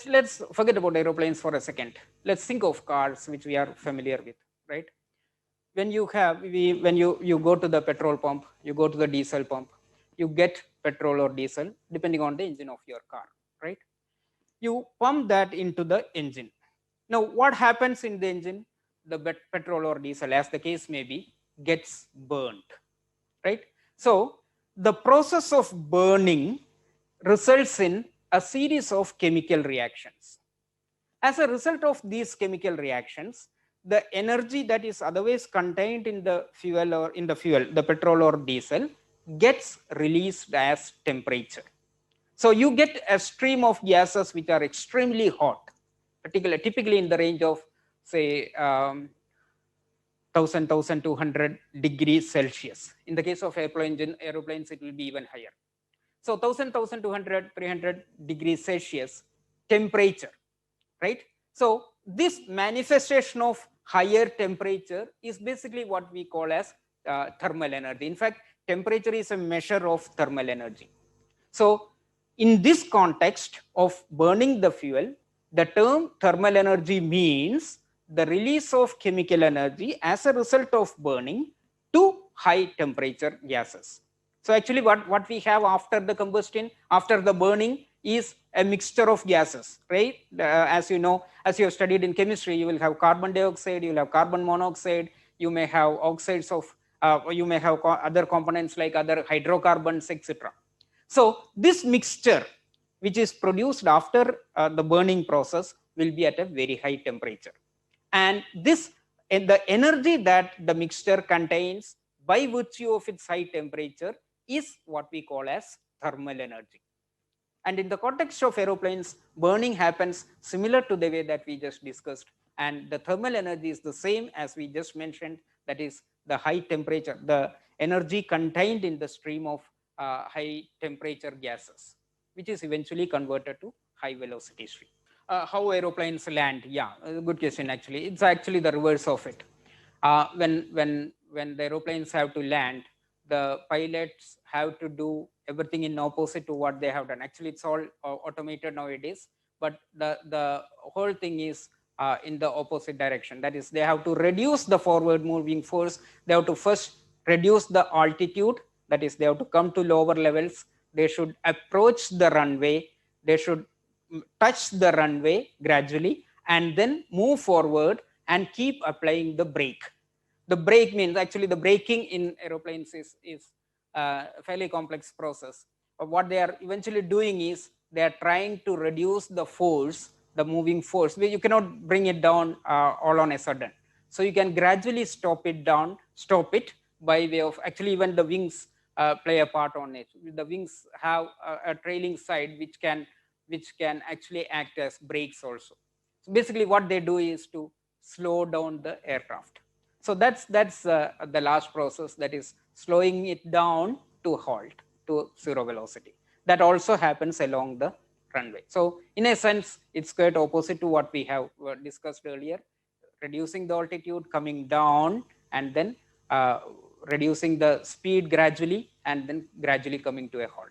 let's forget about aeroplanes for a second. Let's think of cars, which we are familiar with, right? When you have when you go to the petrol pump, you go to the diesel pump, you get petrol or diesel depending on the engine of your car, right? You pump that into the engine. Now, what happens in the engine? The petrol or diesel, as the case may be, gets burnt, right? So, the process of burning results in a series of chemical reactions. As a result of these chemical reactions, the energy that is otherwise contained in the fuel or in the fuel, the petrol or diesel, gets released as temperature. So you get a stream of gases which are extremely hot, particularly typically in the range of say 1200 degrees Celsius. In the case of aeroplanes, it will be even higher. So 1200, 300 degrees Celsius temperature, right? So this manifestation of higher temperature is basically what we call as thermal energy. In fact, temperature is a measure of thermal energy. So in this context of burning the fuel, the term thermal energy means the release of chemical energy as a result of burning to high temperature gases. So actually what we have after the combustion, after the burning, is a mixture of gases, right? As you know, as you have studied in chemistry, you will have carbon dioxide, you will have carbon monoxide, you may have oxides of, you may have other components like other hydrocarbons, etc. So this mixture, which is produced after the burning process, will be at a very high temperature. And this, the energy that the mixture contains by virtue of its high temperature is what we call as thermal energy. And in the context of aeroplanes, burning happens similar to the way that we just discussed. And the thermal energy is the same as we just mentioned, that is the high temperature, the energy contained in the stream of high temperature gases, which is eventually converted to high velocity stream. How aeroplanes land? Yeah, good question actually. It's actually the reverse of it. When the aeroplanes have to land, the pilots have to do everything in opposite to what they have done. Actually, it's all automated nowadays, but the whole thing is in the opposite direction. That is, they have to reduce the forward moving force. They have to first reduce the altitude. That is, they have to come to lower levels. They should approach the runway. They should touch the runway gradually and then move forward and keep applying the brake. The brake means actually the braking in aeroplanes is a fairly complex process. But what they are eventually doing is they are trying to reduce the force, the moving force. You cannot bring it down all on a sudden. So you can gradually stop it by way of, actually even the wings play a part on it. The wings have a trailing side which can actually act as brakes also. So basically what they do is to slow down the aircraft. So that's the last process, that is slowing it down to halt, to zero velocity. That also happens along the runway. So in a sense, it's quite opposite to what we have discussed earlier, reducing the altitude, coming down, and then reducing the speed gradually, and then gradually coming to a halt.